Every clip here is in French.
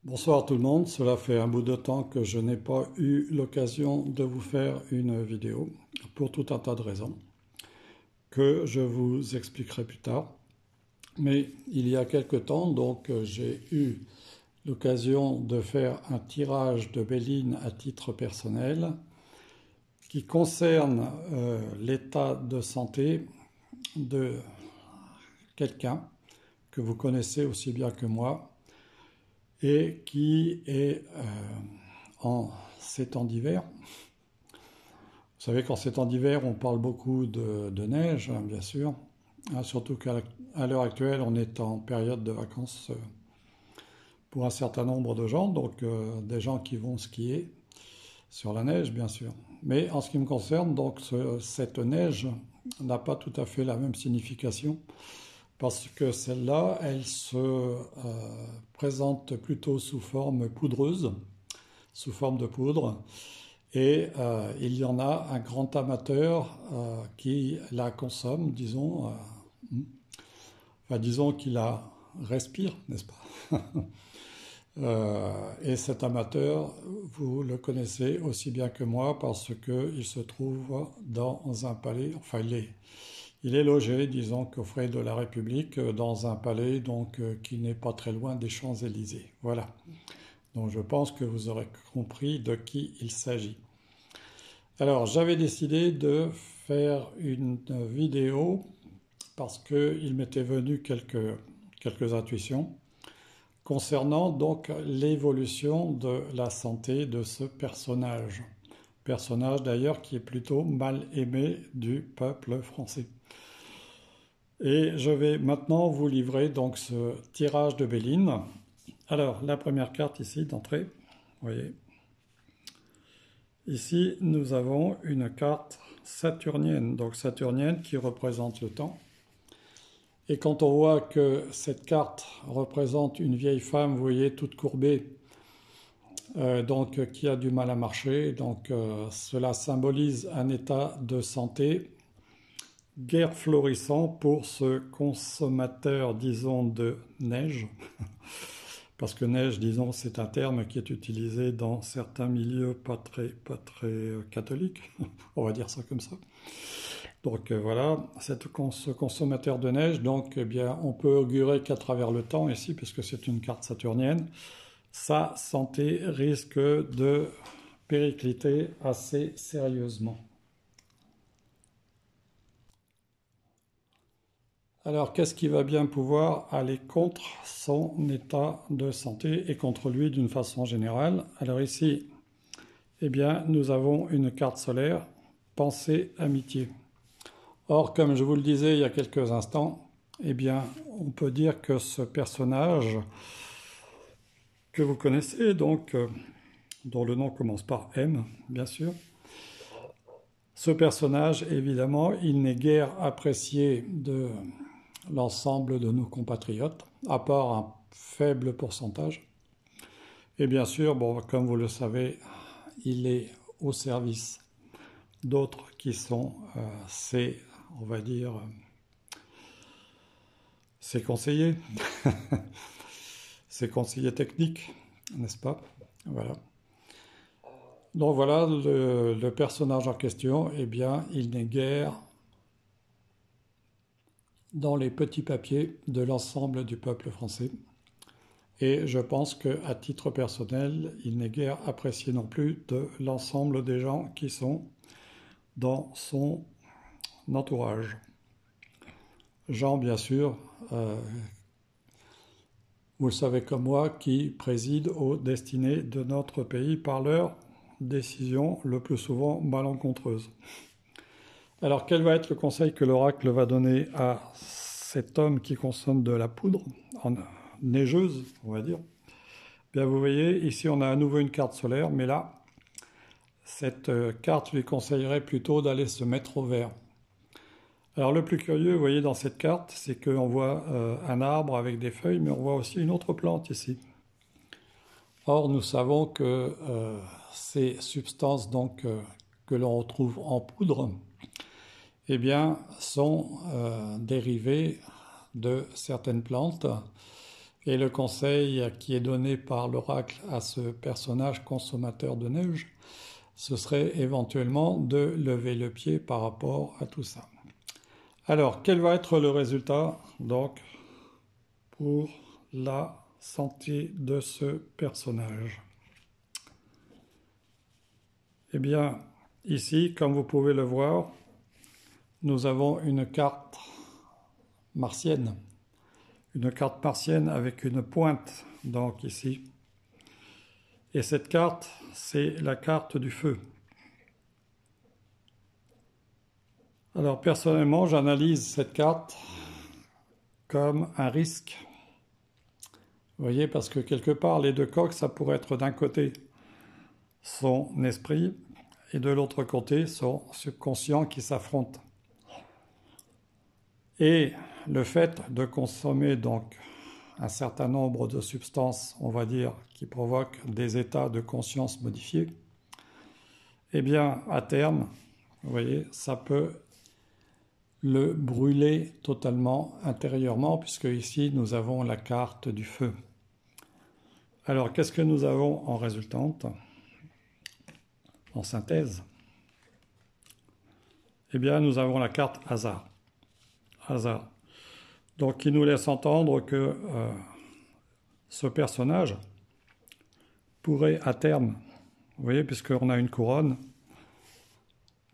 Bonsoir tout le monde, cela fait un bout de temps que je n'ai pas eu l'occasion de vous faire une vidéo pour tout un tas de raisons que je vous expliquerai plus tard. Mais il y a quelque temps, j'ai eu l'occasion de faire un tirage de Béline à titre personnel qui concerne l'état de santé de quelqu'un que vous connaissez aussi bien que moi et qui est en ces temps d'hiver. Vous savez qu'en ces temps d'hiver, on parle beaucoup de neige, hein, bien sûr. Surtout qu'à l'heure actuelle, on est en période de vacances pour un certain nombre de gens, des gens qui vont skier sur la neige, bien sûr. Mais en ce qui me concerne, cette neige n'a pas tout à fait la même signification parce que celle-là, elle se présente plutôt sous forme poudreuse, sous forme de poudre, et il y en a un grand amateur qui la consomme, disons, disons qu'il la respire, n'est-ce pas? Et cet amateur, vous le connaissez aussi bien que moi parce qu'il se trouve dans un palais, enfin il est logé, disons qu'aux frais de la République, dans un palais qui n'est pas très loin des Champs-Élysées. Voilà. Donc je pense que vous aurez compris de qui il s'agit. Alors j'avais décidé de faire une vidéo parce qu'il m'était venu quelques intuitions concernant l'évolution de la santé de ce personnage. Personnage d'ailleurs qui est plutôt mal aimé du peuple français. Et je vais maintenant vous livrer ce tirage de Béline. Alors la première carte ici d'entrée, vous voyez. Ici nous avons une carte saturnienne, donc saturnienne qui représente le temps. Et quand on voit que cette carte représente une vieille femme, vous voyez, toute courbée, qui a du mal à marcher, cela symbolise un état de santé guère florissant pour ce consommateur, disons, de neige. Parce que neige, disons, c'est un terme qui est utilisé dans certains milieux pas très catholiques, on va dire ça comme ça. Voilà, ce consommateur de neige, on peut augurer qu'à travers le temps ici, puisque c'est une carte saturnienne, sa santé risque de péricliter assez sérieusement. Alors, qu'est-ce qui va bien pouvoir aller contre son état de santé et contre lui d'une façon générale? Alors ici, nous avons une carte solaire, pensée, amitié. Or, comme je vous le disais il y a quelques instants, on peut dire que ce personnage que vous connaissez, dont le nom commence par M, bien sûr, ce personnage, évidemment, il n'est guère apprécié de l'ensemble de nos compatriotes, à part un faible pourcentage. Et bien sûr, comme vous le savez, il est au service d'autres qui sont on va dire, ses conseillers, ses conseillers techniques, n'est-ce pas? Voilà. Donc voilà, le personnage en question, il n'est guère dans les petits papiers de l'ensemble du peuple français. Et je pense qu'à titre personnel, il n'est guère apprécié non plus de l'ensemble des gens qui sont dans son entourage. Gens, bien sûr, vous le savez comme moi, qui président aux destinées de notre pays par leurs décisions le plus souvent malencontreuses. Alors, quel va être le conseil que l'oracle va donner à cet homme qui consomme de la poudre neigeuse, on va dire? Vous voyez, ici on a à nouveau une carte solaire, mais là, cette carte lui conseillerait plutôt d'aller se mettre au vert. Alors le plus curieux, vous voyez, dans cette carte, c'est qu'on voit un arbre avec des feuilles, mais on voit aussi une autre plante ici. Or, nous savons que ces substances que l'on retrouve en poudre, sont dérivées de certaines plantes Et le conseil qui est donné par l'oracle à ce personnage consommateur de neige, ce serait éventuellement de lever le pied par rapport à tout ça. Alors, quel va être le résultat donc pour la santé de ce personnage? Eh bien, ici, comme vous pouvez le voir, nous avons une carte martienne. Une carte martienne avec une pointe, donc ici. Et cette carte, c'est la carte du feu. Alors personnellement, j'analyse cette carte comme un risque. Vous voyez, parce que quelque part, les deux coques, ça pourrait être d'un côté son esprit et de l'autre côté son subconscient qui s'affrontent. Et le fait de consommer donc un certain nombre de substances, on va dire, qui provoquent des états de conscience modifiés, eh bien, à terme, vous voyez, ça peut le brûler totalement intérieurement, puisque ici, nous avons la carte du feu. Alors, qu'est-ce que nous avons en résultante, en synthèse? Eh bien, nous avons la carte hasard. Hasard. Donc, qui nous laisse entendre que ce personnage pourrait à terme, vous voyez, puisqu'on a une couronne,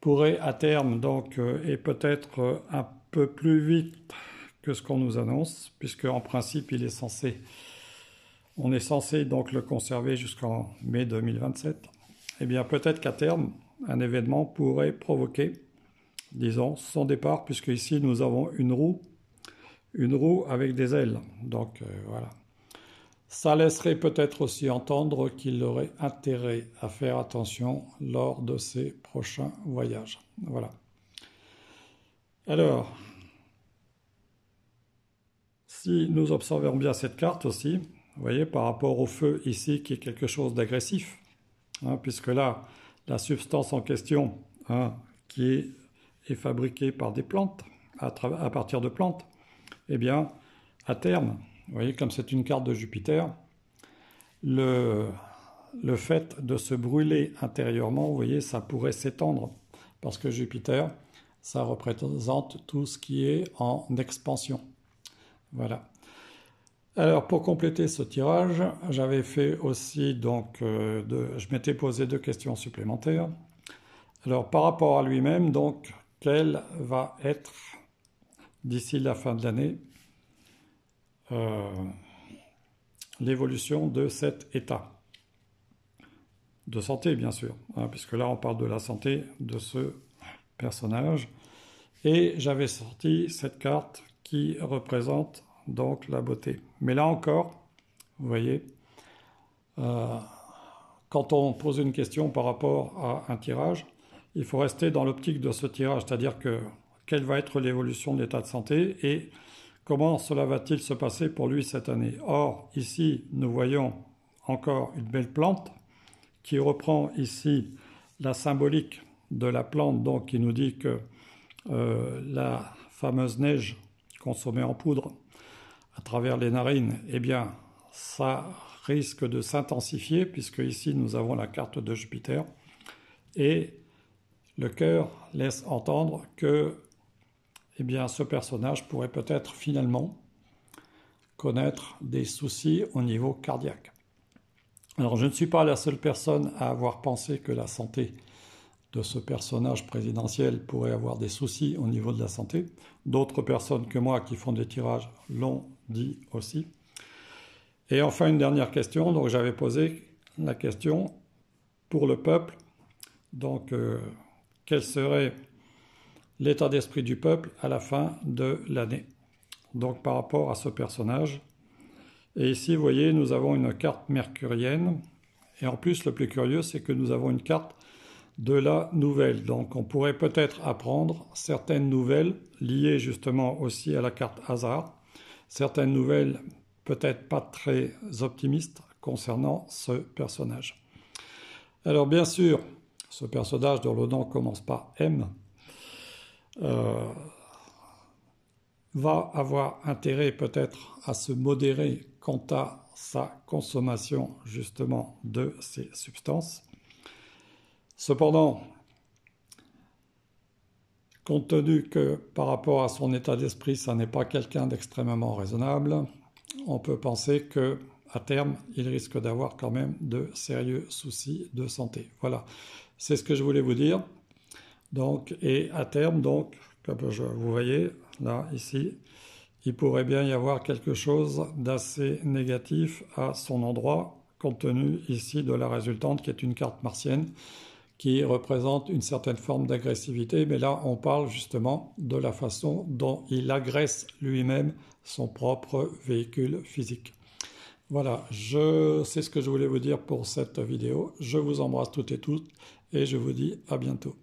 pourrait à terme, donc, et peut-être un peu plus vite que ce qu'on nous annonce, puisque en principe, on est censé donc le conserver jusqu'en mai 2027, eh bien peut-être qu'à terme, un événement pourrait provoquer, disons, son départ, puisque ici nous avons une roue avec des ailes. Donc voilà. Ça laisserait peut-être aussi entendre qu'il aurait intérêt à faire attention lors de ses prochains voyages. Voilà. Alors, si nous observons bien cette carte aussi, vous voyez, par rapport au feu ici, qui est quelque chose d'agressif, hein, puisque là, la substance en question, hein, qui est fabriquée par des plantes, à partir de plantes, eh bien, à terme, vous voyez, comme c'est une carte de Jupiter, le fait de se brûler intérieurement, vous voyez, ça pourrait s'étendre, parce que Jupiter, ça représente tout ce qui est en expansion. Voilà. Alors, pour compléter ce tirage, j'avais fait aussi, donc, je m'étais posé 2 questions supplémentaires. Alors, par rapport à lui-même, donc, quelle va être, d'ici la fin de l'année, l'évolution de cet état de santé, bien sûr, hein, puisque là, on parle de la santé de ce personnage. Et j'avais sorti cette carte qui représente donc la beauté. Mais là encore, vous voyez, quand on pose une question par rapport à un tirage, il faut rester dans l'optique de ce tirage, c'est-à-dire que quelle va être l'évolution de l'état de santé et comment cela va-t-il se passer pour lui cette année. Or, ici, nous voyons encore une belle plante qui reprend ici la symbolique de la plante, donc qui nous dit que la fameuse neige consommée en poudre à travers les narines, eh bien, ça risque de s'intensifier, puisque ici nous avons la carte de Jupiter, et le cœur laisse entendre que, eh bien, ce personnage pourrait peut-être finalement connaître des soucis au niveau cardiaque. Alors, je ne suis pas la seule personne à avoir pensé que la santé de ce personnage présidentiel pourrait avoir des soucis au niveau de la santé. D'autres personnes que moi qui font des tirages l'ont dit aussi. Et enfin, une dernière question. Donc, j'avais posé la question pour le peuple. Donc, quel serait l'état d'esprit du peuple à la fin de l'année? Donc, par rapport à ce personnage. Et ici, vous voyez, nous avons une carte mercurienne. Et en plus, le plus curieux, c'est que nous avons une carte de la nouvelle. Donc on pourrait peut-être apprendre certaines nouvelles liées justement aussi à la carte hasard, certaines nouvelles peut-être pas très optimistes concernant ce personnage. Alors bien sûr, ce personnage dont le nom commence par M, va avoir intérêt peut-être à se modérer quant à sa consommation justement de ces substances. Cependant, compte tenu que par rapport à son état d'esprit, ça n'est pas quelqu'un d'extrêmement raisonnable, on peut penser que à terme, il risque d'avoir quand même de sérieux soucis de santé. Voilà, c'est ce que je voulais vous dire. Donc, et à terme, donc, comme vous voyez là, ici, il pourrait bien y avoir quelque chose d'assez négatif à son endroit, compte tenu ici de la résultante qui est une carte martienne qui représente une certaine forme d'agressivité, mais là on parle justement de la façon dont il agresse lui-même son propre véhicule physique. Voilà, c'est ce que je voulais vous dire pour cette vidéo. Je vous embrasse toutes et toutes et je vous dis à bientôt.